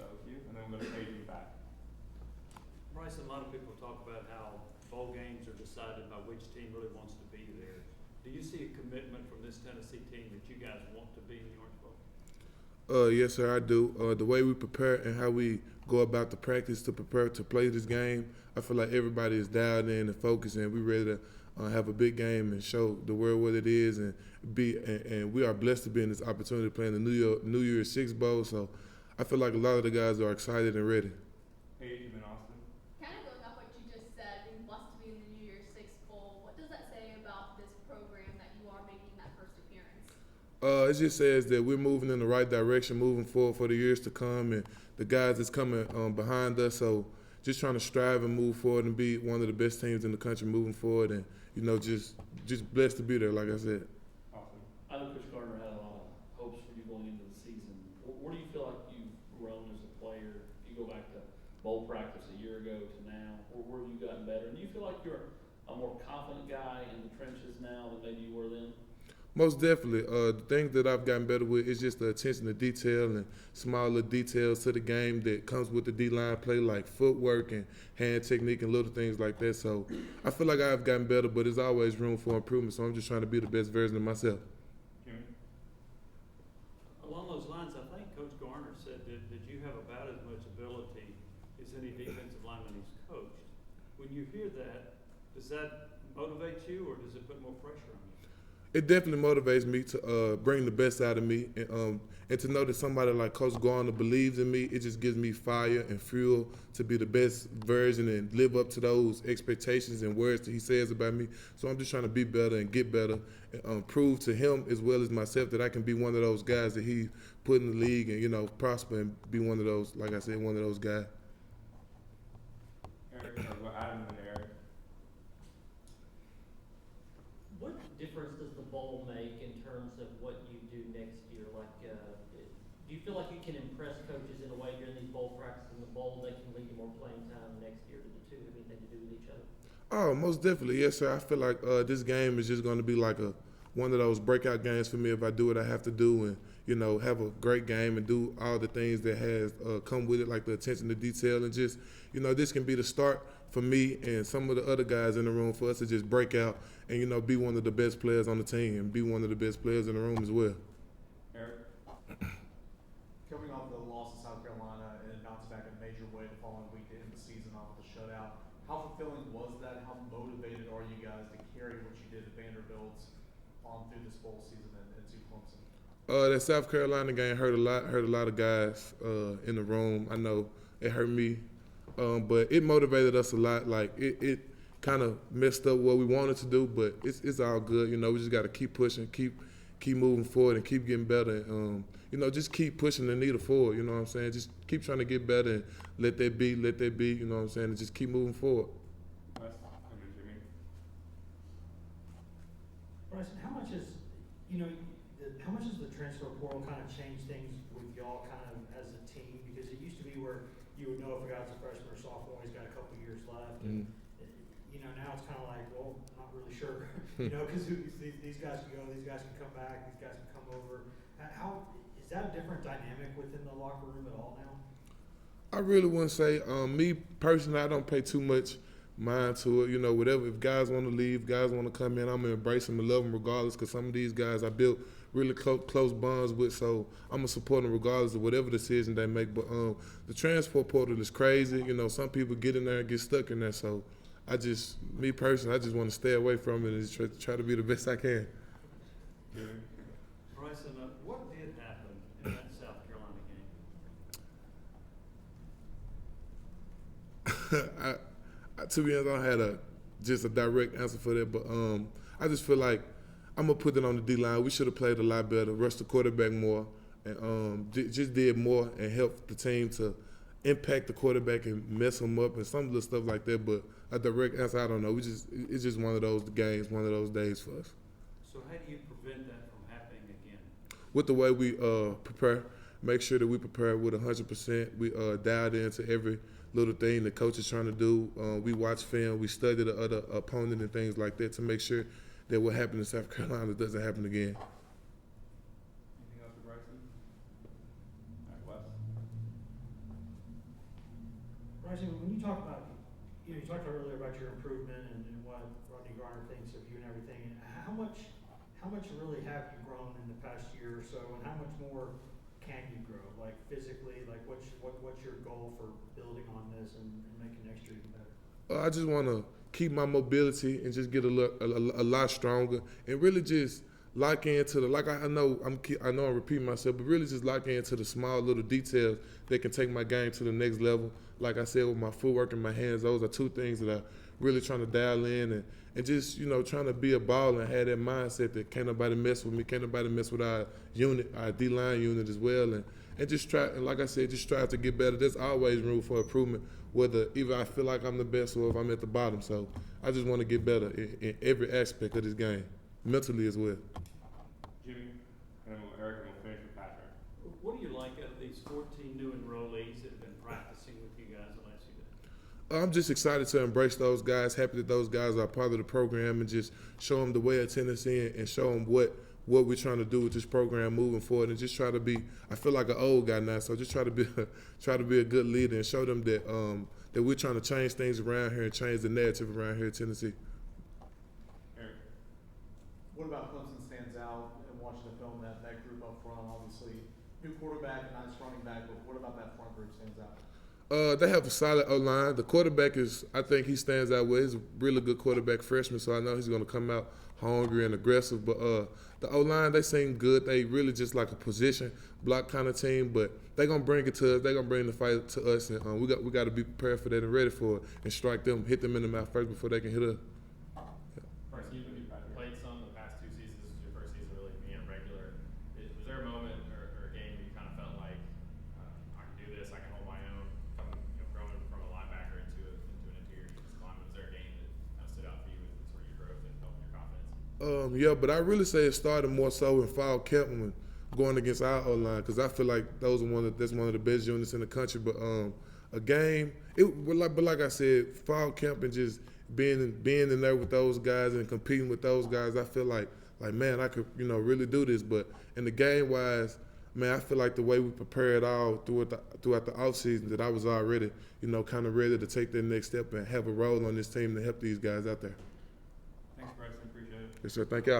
So you, and then we'll go to KD back. Bryson, a lot of people talk about how bowl games are decided by which team really wants to be there. Do you see a commitment from this Tennessee team that you guys want to be in the Orange Bowl? Yes, sir, I do. The way we prepare and how we go about the practice to prepare to play this game, I feel like everybody is dialed in and focused, and we're ready to have a big game and show the world what it is, and and we are blessed to be in this opportunity to play in the New Year's Six Bowl. So I feel like a lot of the guys are excited and ready. KD and Austin. Kind of going off what you just said, being blessed to be in the New Year's Six Bowl, what does that say about this program that you are making that first appearance? It just says that we're moving in the right direction, moving forward for the years to come, and the guys that's coming behind us. So just trying to strive and move forward and be one of the best teams in the country moving forward, and just blessed to be there, like I said. Austin. I know Coach Gardner had a lot of hopes for you going into the season. Where do you feel like you've grown as a player? If you go back to bowl practice a year ago to now, where have you gotten better? And do you feel like you're a more confident guy in the trenches now than maybe you were then? Most definitely. The thing that I've gotten better with is just the attention to detail and small little details to the game that comes with the D-line play, like footwork and hand technique and little things like that. So I feel like I've gotten better, but there's always room for improvement. So I'm just trying to be the best version of myself. Jimmy. Along those lines, I think Coach Garner said that you have about as much ability as any defensive lineman he's coached. When you hear that, does that motivate you or does it put more pressure on you? It definitely motivates me to bring the best out of me, and to know that somebody like Coach Garner believes in me. It just gives me fire and fuel to be the best version and live up to those expectations and words that he says about me. So I'm just trying to be better and get better, and prove to him as well as myself that I can be one of those guys that he put in the league and prosper and be one of those, like I said, one of those guys. Eric, or Adam and Eric. What difference does the bowl make in terms of what you do next year? Like, do you feel like you can impress coaches in a way during these bowl practices in the bowl that can lead to more playing time next year? Do the two have anything to do with each other? Oh, most definitely, yes, sir. I feel like this game is just going to be like one of those breakout games for me if I do what I have to do and have a great game and do all the things that has come with it, like the attention to detail, and just this can be the start for me and some of the other guys in the room for us to just break out and be one of the best players on the team and be one of the best players in the room as well. Eric. Coming off the loss to South Carolina and bounce back in a major way the following week to end the season off with a shutout, how fulfilling was that? How motivated are you guys to carry what you did at Vanderbilt on through this bowl season and to Clemson? That South Carolina game hurt a lot of guys in the room. I know it hurt me, but it motivated us a lot. Like it kind of messed up what we wanted to do, but it's all good. We just got to keep pushing, keep moving forward, and keep getting better. Just keep pushing the needle forward. You know what I'm saying? Just keep trying to get better and let that be. You know what I'm saying? And just keep moving forward. Wes and then Jimmy. Bryson, how much has the transfer portal kind of changed things with y'all kind of as a team? Because it used to be where you would know if a guy's a freshman or sophomore, he's got a couple years left. Mm-hmm. And, now it's kind of like, well, I'm not really sure, because these guys can go, these guys can come back, these guys can come over. How is that a different dynamic within the locker room at all now? I really wouldn't say. Me personally, I don't pay too much mind to it. Whatever. If guys want to leave, guys want to come in, I'm gonna embrace them and love them regardless. Because some of these guys I built really close bonds with, so I'm gonna support them regardless of whatever decision they make. But the transfer portal is crazy. Some people get in there and get stuck in there. So me personally, I just want to stay away from it and just try to be the best I can. Bryson, what did happen in that South Carolina game? To be honest, I don't have just a direct answer for that, but I just feel like I'm gonna put it on the D-line. We should have played a lot better, rushed the quarterback more, and just did more and helped the team to impact the quarterback and mess him up and some of the stuff like that. But a direct answer, I don't know. It's just one of those games, one of those days for us. So how do you prevent that from happening again? With the way we prepare, make sure that we prepare with 100%. We dialed into every little thing the coach is trying to do. We watch film, we study the other opponent and things like that to make sure that what happened in South Carolina doesn't happen again. Anything else for Bryson? All right, Wes. Bryson, when you talk about, you know, you talked earlier about your improvement and what Rodney Garner thinks of you and everything, and how much really have you grown in the past year or so, and how much more can you grow, like physically, like what's your goal for building on this and making next year even better? I just want to keep my mobility and just get a lot stronger and really just lock into the, like I know I'm repeating myself, but really just lock into the small little details that can take my game to the next level. Like I said, with my footwork and my hands, those are two things that I'm really trying to dial in and just, you know, trying to be a baller and have that mindset that can't nobody mess with me, can't nobody mess with our unit, our D-line unit as well. And just try, and like I said, just strive to get better. There's always room for improvement, whether either I feel like I'm the best or if I'm at the bottom. So I just want to get better in every aspect of this game, mentally as well. Jimmy, and then Eric, and we'll finish with Patrick. What do you like out of these 14 new enrollees that have been practicing with you guys the last few days? I'm just excited to embrace those guys, happy that those guys are part of the program and just show them the way of Tennessee and show them what we're trying to do with this program moving forward and just try to be, I feel like an old guy now, so just try to be a good leader and show them that that we're trying to change things around here and change the narrative around here in Tennessee. Eric. What about Clemson stands out and watching the film, that group up front, obviously, new quarterback and nice running back, but what about that front group stands out? They have a solid O-line. The quarterback I think he stands out well. He's a really good quarterback freshman, so I know he's going to come out hungry and aggressive. But the O-line, they seem good. They really just like a position block kind of team, but they're going to bring it to us. They're going to bring the fight to us, and we got to be prepared for that and ready for it and strike them, hit them in the mouth first before they can hit us. Bryson, you played some the past 2 seasons. This is your first season really being a regular. Was there a moment or a game where you kind of felt like I can do this, I can hold my own, growing from a linebacker into an interior defensive lineman? Was there a game that kind of stood out for you with sort of your growth and helping your confidence? Yeah, but I really say it started more so in fall camp when going against our O-line because I feel like that's one of the best units in the country. But a game, but like I said, fall camp and just being in there with those guys and competing with those guys, I feel like man, I could really do this. But in the game wise, man, I feel like the way we prepared all throughout the offseason that I was already kind of ready to take that next step and have a role on this team to help these guys out there. Thanks, Bryson. Appreciate it. Yes, sir. Thank y'all.